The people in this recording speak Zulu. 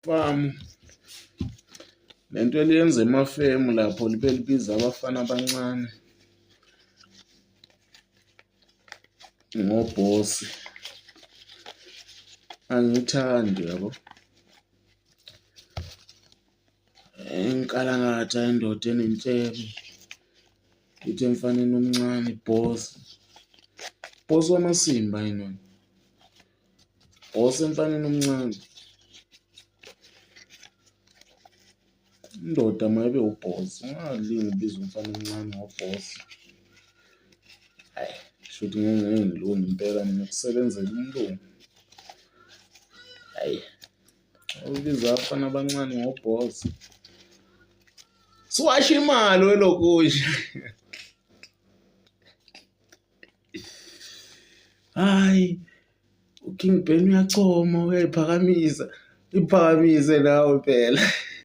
Famu lento eliyenza emafemu lapho libe libiza abafana abancane ngobhosi, angiyithandi yabo. Inkalangatha indoda enentshebe ithi emfaneni omncane ibhosi, bhosi wamasimba yini wena, bhosi emfaneni omncane. Indoda mayibe ubhosi, ungalingi ubiza umfana omncane ngobhosi. Hhayi, shuthi ngeke ngilunge impela mina ukusebenzela umlungu. Hhayi, ubiza abafana abancane ngobhosi, suwasho imali welokusha. Hhayi, uKing Ben uyachoma uyayiphakamisa, iphakamise nawe phela.